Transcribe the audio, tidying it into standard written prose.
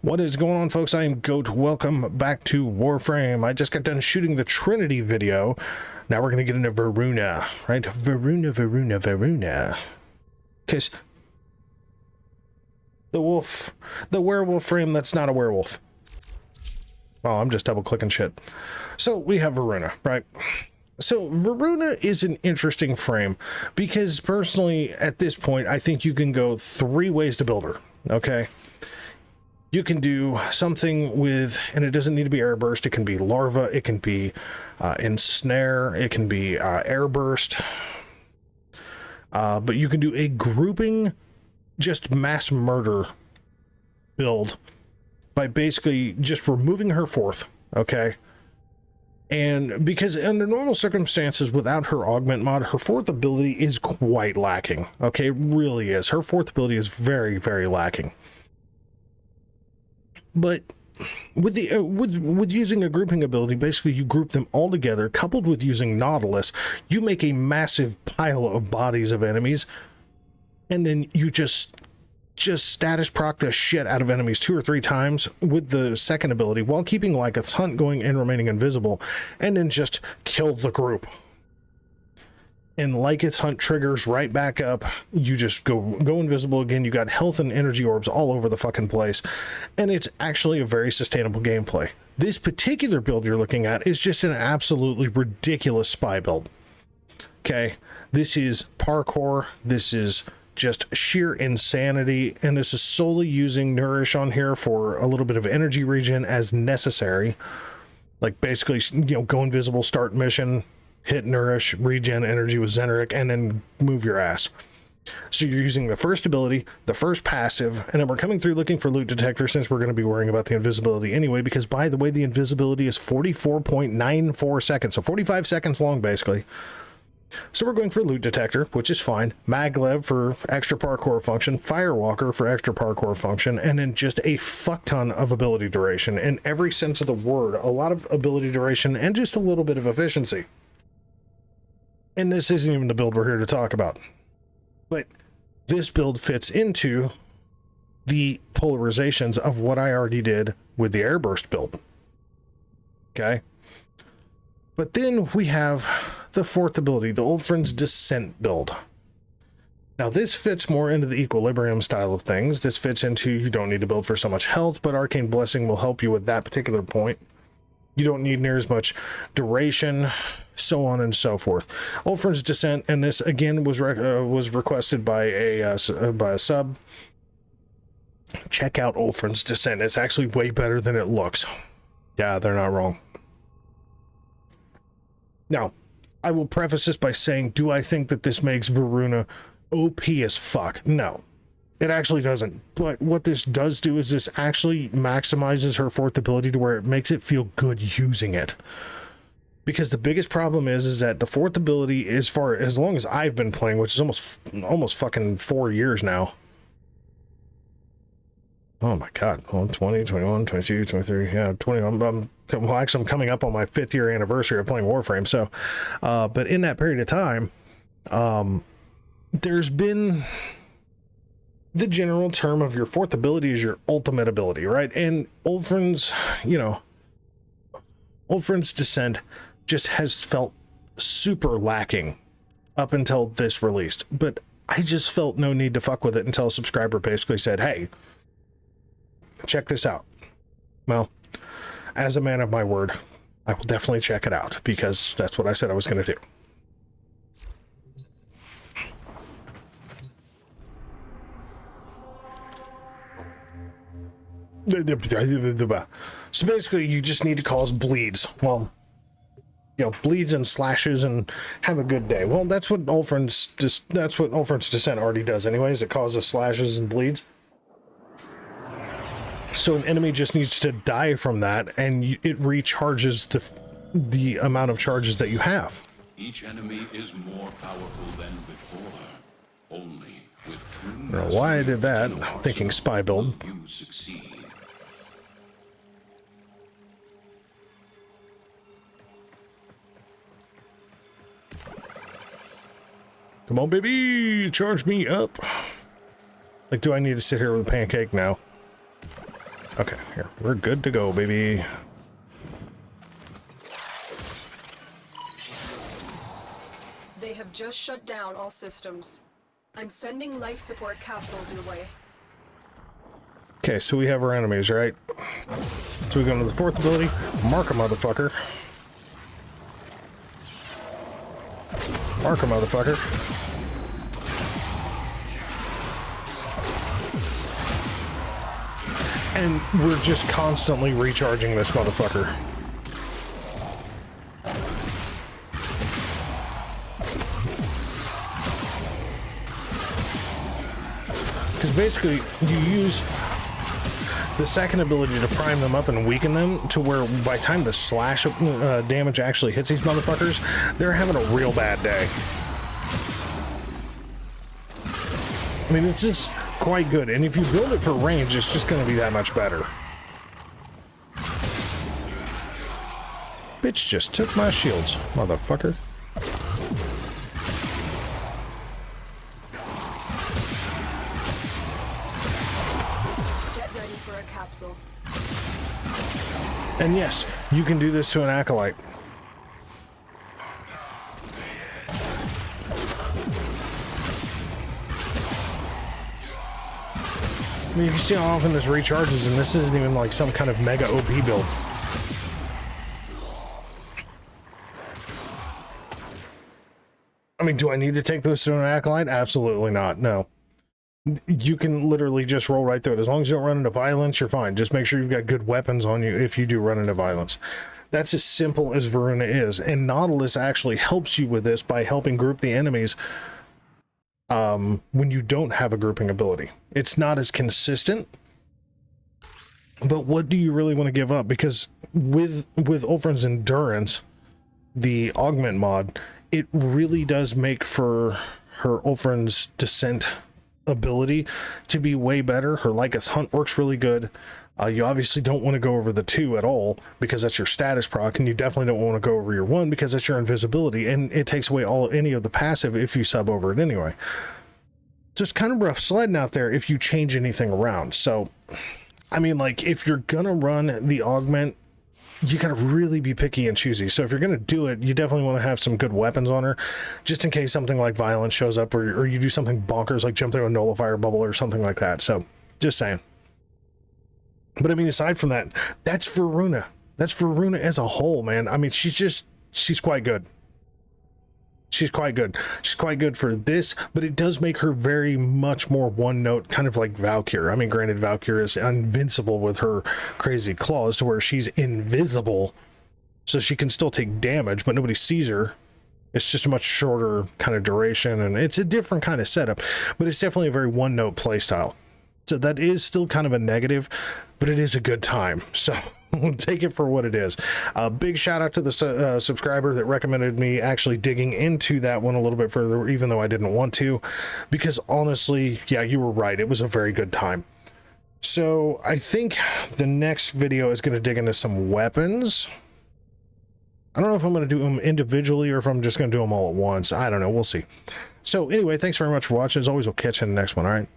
What is going on, folks? I am Goat. Welcome back to Warframe. I just got done shooting the Trinity video. Now we're going to get into Voruna, right? Voruna. Because the werewolf frame, that's not a werewolf. Oh, I'm just double clicking shit. So we have Voruna, right? So Voruna is an interesting frame because personally, at this point, I think you can go three ways to build her, okay? You can do something with, and it doesn't need to be airburst, it can be larva, it can be ensnare, it can be airburst, but you can do a grouping, just mass murder build by basically just removing her fourth, okay? And because under normal circumstances, without her augment mod, her fourth ability is quite lacking, okay? It really is. Her fourth ability is very, very lacking. But with the with using a grouping ability, basically you group them all together, coupled with using Nautilus, you make a massive pile of bodies of enemies, and then you just status proc the shit out of enemies 2 or 3 times with the second ability while keeping Lycath's Hunt going and remaining invisible, and then just kill the group. And Lycath's Hunt triggers right back up. You just go invisible again. You got health and energy orbs all over the fucking place. And it's actually a very sustainable gameplay. This particular build you're looking at is just an absolutely ridiculous spy build. Okay, this is parkour. This is just sheer insanity. And this is solely using Nourish on here for a little bit of energy regen as necessary. Like basically, you know, go invisible, start mission, hit Nourish, regen energy with Zeneric, and then move your ass. So you're using the first ability, the first passive, and then we're coming through looking for loot detector since we're going to be worrying about the invisibility anyway, because by the way, the invisibility is 44.94 seconds, so 45 seconds long basically. So we're going for loot detector, which is fine, maglev for extra parkour function, firewalker for extra parkour function, and then just a fuck ton of ability duration in every sense of the word. A lot of ability duration and just a little bit of efficiency. And this isn't even the build we're here to talk about. But this build fits into the polarizations of what I already did with the airburst build. Okay? But then we have the fourth ability, the Old Friend's Descent build. Now this fits more into the equilibrium style of things. This fits into you don't need to build for so much health, but Arcane Blessing will help you with that particular point. You don't need near as much duration, so on and so forth. Old Friend's Descent, and this again was requested by a sub. Check out Old Friend's Descent. It's actually way better than it looks. Yeah, they're not wrong. Now, I will preface this by saying, do I think that this makes Voruna OP as fuck? No. It actually doesn't. But what this does do is this actually maximizes her fourth ability to where it makes it feel good using it. Because the biggest problem is that the fourth ability, as long as I've been playing, which is almost fucking 4 years now. Oh my god. Well, 20, 21, 22, 23, yeah, 21. Well, actually, I'm coming up on my 5th year anniversary of playing Warframe. So, but in that period of time, there's been the general term of your fourth ability is your ultimate ability, right? And Old Friend's, you know, Old Friend's Descent just has felt super lacking up until this released. But I just felt no need to fuck with it until a subscriber basically said, hey, check this out. Well, as a man of my word, I will definitely check it out because that's what I said I was going to do. So basically you just need to cause bleeds. Well, you know, bleeds and slashes and have a good day. Well, that's what Old Friend's Descent already does anyways. It causes slashes and bleeds. So an enemy just needs to die from that, and it recharges the amount of charges that you have. Each enemy is more powerful than before. Only with true I don't know why I did that, thinking spy build. you succeed. Come on, baby, charge me up. Like, do I need to sit here with a pancake now? Okay, here. We're good to go, baby. They have just shut down all systems. I'm sending life support capsules your way. Okay, so we have our enemies, right? So we go into the fourth ability. Mark a motherfucker. Mark a motherfucker. And we're just constantly recharging this motherfucker. Because basically, you use the second ability to prime them up and weaken them to where by the time the slash damage actually hits these motherfuckers, they're having a real bad day. I mean, it's just quite good. And if you build it for range, it's just going to be that much better. Bitch just took my shields, motherfucker. Get ready for a capsule. And yes, you can do this to an acolyte. I mean, you can see how often this recharges, and this isn't even like some kind of mega OP build. I mean, do I need to take this to an acolyte? Absolutely not. No. You can literally just roll right through it. As long as you don't run into violence, you're fine. Just make sure you've got good weapons on you if you do run into violence. That's as simple as Voruna is. And Nautilus actually helps you with this by helping group the enemies when you don't have a grouping ability. It's not as consistent, but what do you really want to give up? Because with Ulfrin's Endurance, the augment mod, it really does make for her Ulfrin's Descent ability to be way better. Her Lycus Hunt works really good. You obviously don't want to go over the 2 at all because that's your status proc, and you definitely don't want to go over your 1 because that's your invisibility, and it takes away any of the passive if you sub over it anyway. So it's kind of rough sledding out there if you change anything around. So, I mean, like, if you're gonna run the augment, you gotta really be picky and choosy. So if you're gonna do it, you definitely want to have some good weapons on her, just in case something like violence shows up, or you do something bonkers like jump through a nullifier bubble or something like that. So, just saying. But I mean, aside from that, that's Voruna. That's Voruna as a whole, man. I mean, she's quite good. She's quite good. She's quite good for this, but it does make her very much more one note, kind of like Valkyr. I mean, granted, Valkyr is invincible with her crazy claws to where she's invisible, so she can still take damage, but nobody sees her. It's just a much shorter kind of duration, and it's a different kind of setup, but it's definitely a very one note playstyle. So that is still kind of a negative, but it is a good time. So we'll take it for what it is. A big shout out to the subscriber that recommended me actually digging into that one a little bit further, even though I didn't want to, because honestly, yeah, you were right. It was a very good time. So I think the next video is going to dig into some weapons. I don't know if I'm going to do them individually or if I'm just going to do them all at once. I don't know. We'll see. So anyway, thanks very much for watching. As always, we'll catch you in the next one. All right.